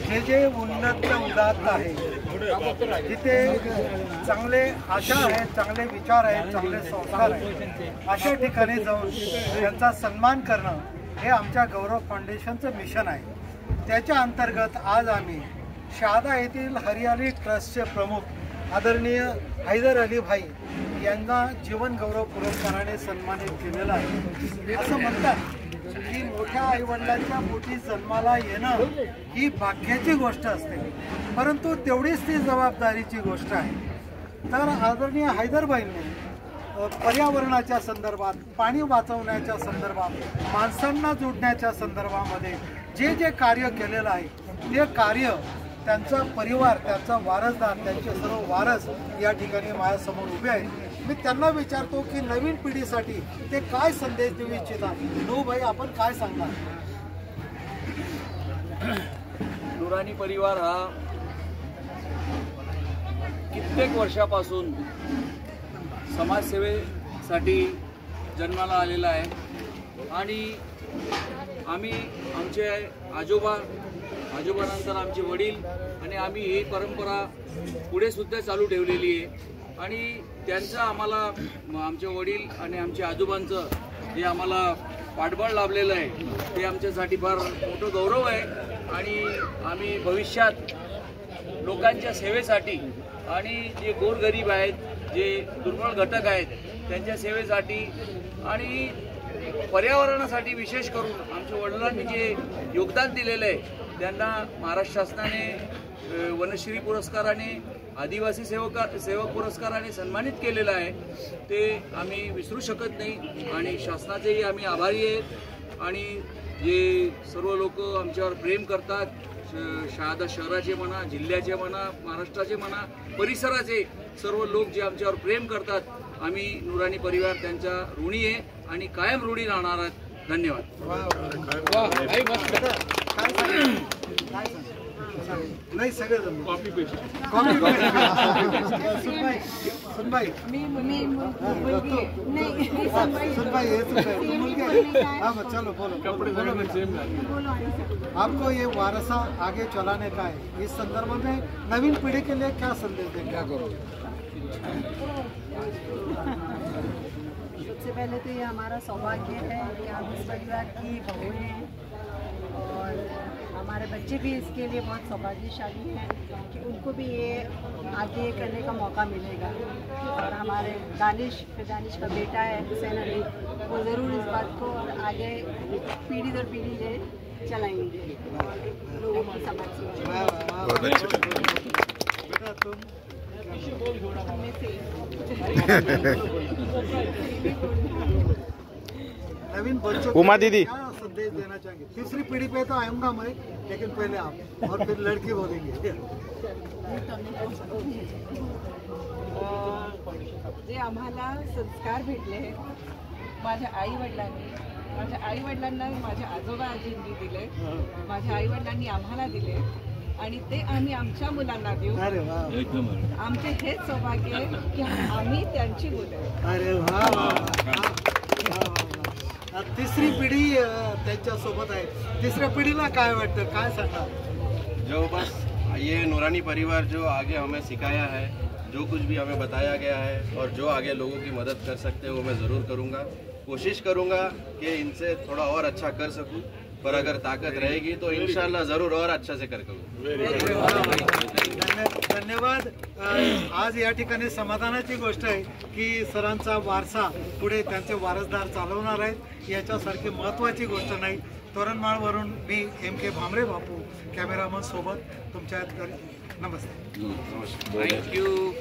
जे जे उन्नत उदात्त आहे, जिथे चांगले आशा आहेत, चांगले विचार आहेत, चांगले संस्कार आहेत, अशा ठिकाणी जाऊन त्यांचा सन्मान करणं हे आमच्या गौरव फाउंडेशनचं मिशन आहे। त्याच्या अंतर्गत आज आम्ही शहादा येथील हरियाली ट्रस्टचे प्रमुख आदरणीय हैदर अली भाई यांना जीवन गौरव पुरस्काराने सन्मानित केलेला आहे। असं म्हणतात की मोठ्या आईवडिलांच्या पोटी जन्माला येणं ही भाग्याची गोष्ट असते, परंतु तेवढीच ती जबाबदारीची गोष्ट आहे। तर आदरणीय हैदरभाईंनी पर्यावरणाच्या संदर्भात, पाणी वाचवण्याच्या संदर्भात, माणसांना जोडण्याच्या संदर्भामध्ये जे जे कार्य केलेलं आहे ते कार्य त्यांचा परिवार, त्यांचा वारसदार, त्यांचे सर्व वारस या ठिकाणी माझ्यासमोर उभे आहेत। मी त्यांना विचारतो की नवीन पिढीसाठी ते काय संदेश देऊ इच्छितात। नो भाई, आपण काय सांगणार? नुरानी परिवार हा कित्येक वर्षापासून समाजसेवेसाठी जन्माला आलेला आहे आणि आम्ही आमचे आजोबानंतर आमचे वडील आणि आम्ही ही परंपरा पुढे सुद्धा चालू ठेवलेली आहे आणि त्यांचं आम्हाला, आमचे वडील आणि आमच्या आजोबांचं जे आम्हाला पाठबळ लाभलेलं आहे ते आमच्यासाठी फार मोठं गौरव आहे आणि आम्ही भविष्यात लोकांच्या सेवेसाठी आणि जे गोरगरीब आहेत, जे दुर्बळ घटक आहेत त्यांच्या सेवेसाठी आणि पर्यावरणासाठी विशेष करून आमच्या वडिलांनी जे योगदान दिलेलं आहे त्यांना महाराष्ट्र शासनाने वनश्री पुरस्काराने, आदिवासी सेवक पुरस्काराने सन्मानित केलेलं आहे। ते आम्ही विसरू शकत नाही आणि शासनाचेही आम्ही आभारी आहेत। आणि जे सर्व लोक आमच्यावर प्रेम करतात, शहादा शहराचे म्हणा, जिल्ह्याचे म्हणा, महाराष्ट्राचे म्हणा, परिसराचे सर्व लोक जे आमच्यावर प्रेम करतात, आम्ही नुरानी परिवार त्यांचा ऋणी आहे आणि कायम ऋणी राहणार आहेत। धन्यवाद। नाही सगळे कॉपी पेस्ट सुनबाई चलो बोलो। आपको ये वारसा आगे चलाने का है, इस संदर्भ में नवीन पीढ़ी के लिए क्या संदेश देंगे? क्या करो? सबसे पहले तो ये हमारा सौभाग्य है कि हम इस परिवार की बहुएं हैं और हमारे बच्चे भी इसके लिए बहुत सौभाग्यशाली हैं कि उनको भी ये आगे करने का मौका मिलेगा। और हमारे दानिश का बेटा है हुसैन अली, वो ज़रूर इस बात को और आगे पीढ़ी दर पीढ़ी ये चलाएंगे लोगों की समझ से। बेटा तुम नवीन बच्चों को क्या संदेश देना चाहेंगे? तीसरी पीढ़ी पे तो आऊंगा मैं, लेकिन पहले आप और फिर लड़की बोलेंगे। जे आम्हाला संस्कार भेटले माझ्या आई वडिलांना माझ्या आजोबा आजींनी दिले, माझ्या आई वडिलांनी आम्हाला दिले आणि ते आम्ही आमच्या मुलांना देऊ। आमचे हेच सौभाग्य आहे की आम्ही त्यांची मुलं। अरे वाह, तीसरी पिढी त्यांच्यासोबत आहे। तीसऱ्या पिढीला काय वाटतं, काय सांगणार? जो बस ये नूरानी परिवार जो आगे हमें सिखाया है, जो कुछ भी हमें बताया गया है और जो आगे लोगों की मदद कर सकते हैं वो मैं ज़रूर करूँगा। कोशिश करूँगा कि इनसे थोड़ा और अच्छा कर सकूँ, पर अगर ताकत रहेगी तो इंशाल्लाह ज़रूर और अच्छा से कर करूँ। धन्यवाद। आज या ठिकाणी समाधानाची गोष्ट आहे की सरांचा वारसा पुढे त्यांचे वारसदार चालवणार आहेत, याच्यासारखी महत्त्वाची गोष्ट नाही। तोरणमाळवरून मी MK भामरे बापू कॅमेरामन सोबत तुमच्या नमस्ते। थँक्यू।